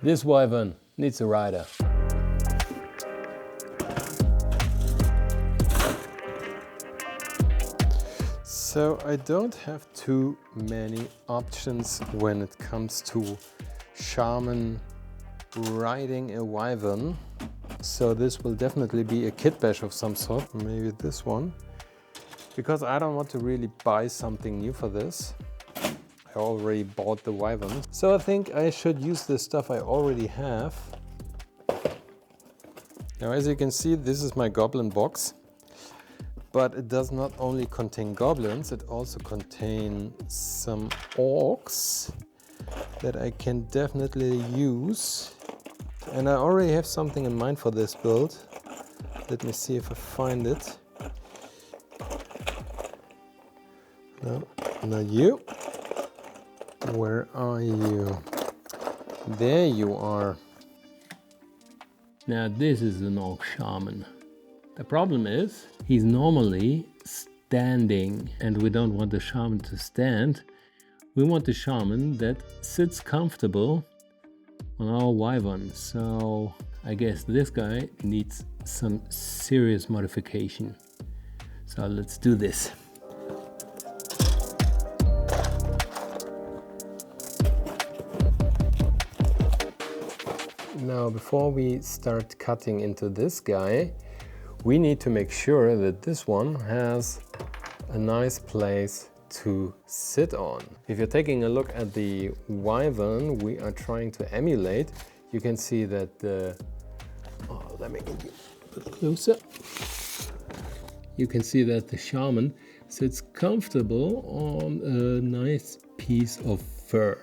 This wyvern needs a rider. So I don't have too many options when it comes to shaman riding a wyvern. So this will definitely be a kit bash of some sort, maybe this one. Because I don't want to really buy something new for this. I already bought the wyvern. So I think I should use the stuff I already have. Now as you can see, this is my goblin box. But it does not only contain goblins, it also contains some orcs that I can definitely use. And I already have something in mind for this build. Let me see if I find it. No, not you. Where are you? There you are. Now this is an orc shaman. The problem is, he's normally standing, and we don't want the shaman to stand. We want the shaman that sits comfortable on our wyvern. So I guess this guy needs some serious modification. So let's do this. Now before we start cutting into this guy, we need to make sure that this one has a nice place to sit on. If you're taking a look at the wyvern we are trying to emulate, you can see that the... Oh, let me get you a bit closer. You can see that the shaman sits comfortable on a nice piece of fur.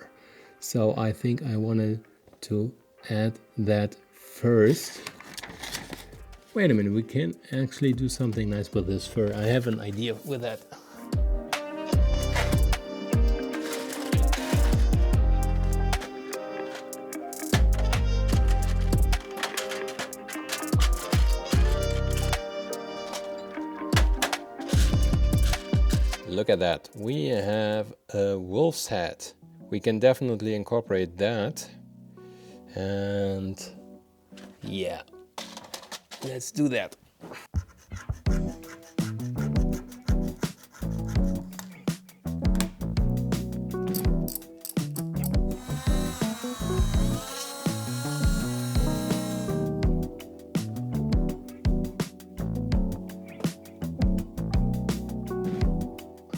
So I think I wanted to add that first. Wait a minute, we can actually do something nice with this fur. I have an idea with that. Look at that. We have a wolf's head. We can definitely incorporate that. And yeah. Let's do that.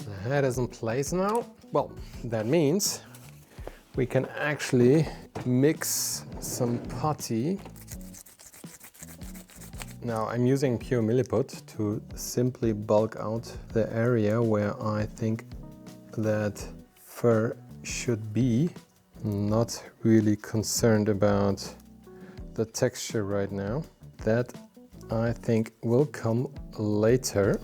The head is in place now. Well, that means we can actually mix some putty. Now I'm using pure milliput to simply bulk out the area where I think that fur should be. Not really concerned about the texture right now. That I think will come later.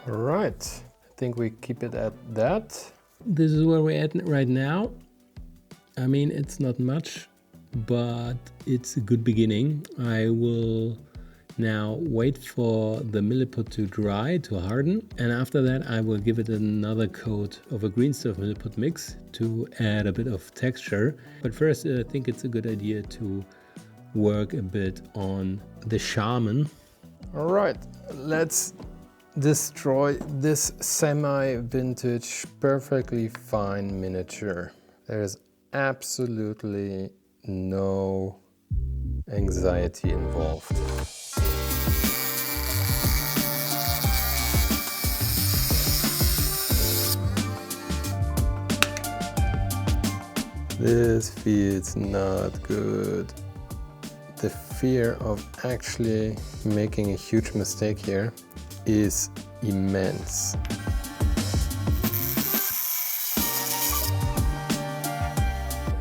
All right, I think we keep it at that. This is where we're at right now. I mean, it's not much, but it's a good beginning. I will now wait for the milliput to dry, to harden, and after that I will give it another coat of a green stuff milliput mix to add a bit of texture. But first I think it's a good idea to work a bit on the shaman. All right, let's destroy this semi-vintage, perfectly fine miniature. There's absolutely no anxiety involved. This feels not good. The fear of actually making a huge mistake here is immense.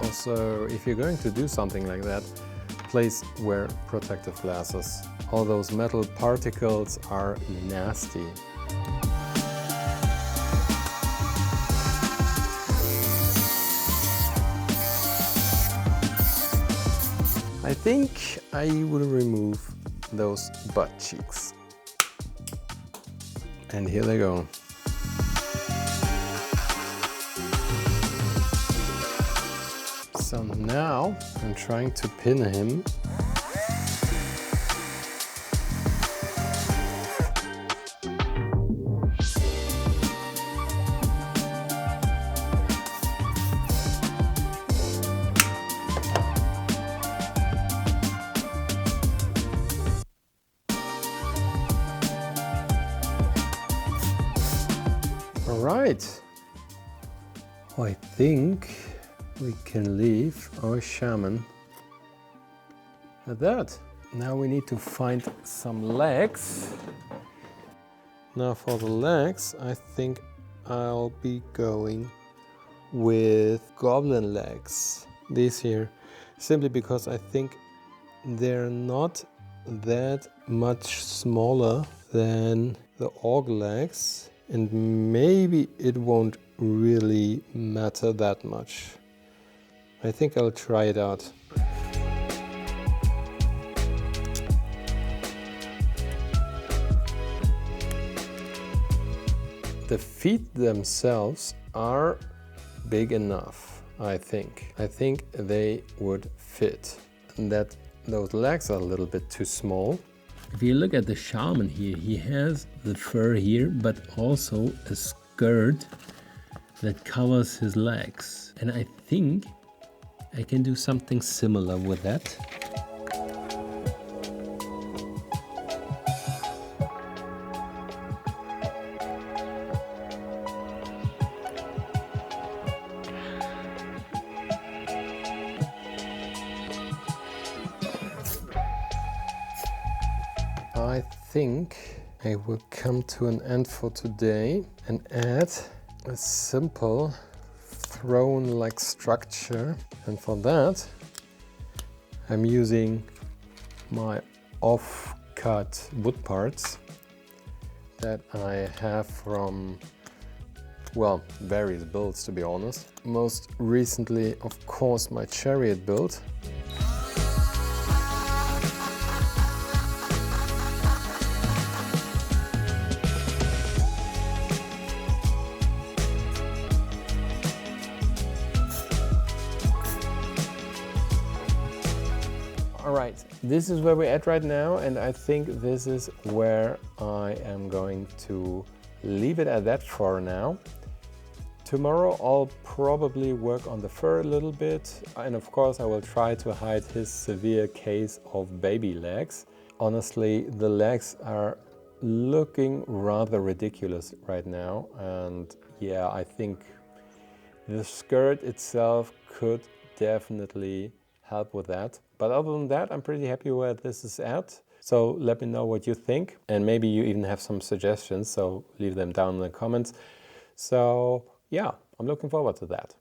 Also, if you're going to do something like that, please wear protective glasses. All those metal particles are nasty. I think I will remove those butt cheeks. And here they go. So now I'm trying to pin him. All right. I think we can leave our shaman at that. Now we need to find some legs. Now for the legs, I think I'll be going with goblin legs. These here, simply because I think they're not that much smaller than the orc legs, and maybe it won't really matter that much. I think I'll try it out. The feet themselves are big enough, I think. I think they would fit. And that those legs are a little bit too small. If you look at the shaman here, he has the fur here, but also a skirt that covers his legs. And I think I can do something similar with that. I think I will come to an end for today and add a simple throne-like structure, and for that I'm using my off-cut wood parts that I have from, well, various builds, to be honest. Most recently, of course, my chariot build. Alright, this is where we're at right now, and I think this is where I am going to leave it at that for now. Tomorrow I'll probably work on the fur a little bit, and of course I will try to hide his severe case of baby legs. Honestly, the legs are looking rather ridiculous right now, and yeah, I think the skirt itself could definitely help with that. But other than that, I'm pretty happy where this is at. So let me know what you think, and maybe you even have some suggestions, so leave them down in the comments. So yeah, I'm looking forward to that.